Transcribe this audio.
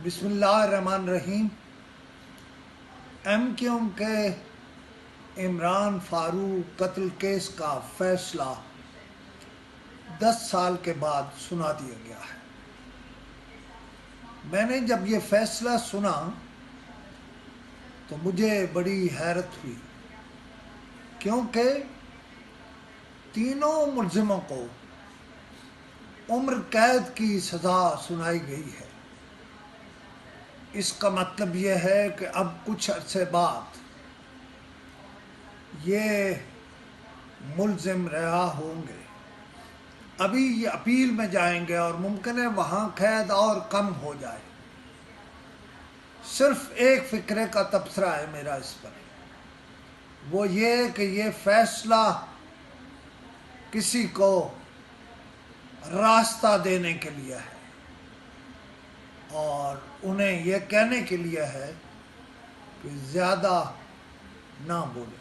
بسم اللہ الرحمن الرحیم۔ ایم کیو ایم کے عمران فاروق قتل کیس کا فیصلہ 10 سال کے بعد سنا دیا گیا ہے۔ میں نے جب یہ فیصلہ سنا تو مجھے بڑی حیرت ہوئی، کیونکہ تینوں ملزموں کو عمر قید کی سزا سنائی گئی ہے۔ اس کا مطلب یہ ہے کہ اب کچھ عرصے بعد یہ ملزم رہا ہوں گے۔ ابھی یہ اپیل میں جائیں گے اور ممکن ہے وہاں قید اور کم ہو جائے۔ صرف ایک فکرے کا تبصرہ ہے میرا اس پر، وہ یہ کہ یہ فیصلہ کسی کو راستہ دینے کے لیے ہے اور انہیں یہ کہنے کے لیے ہے کہ زیادہ نہ بولے۔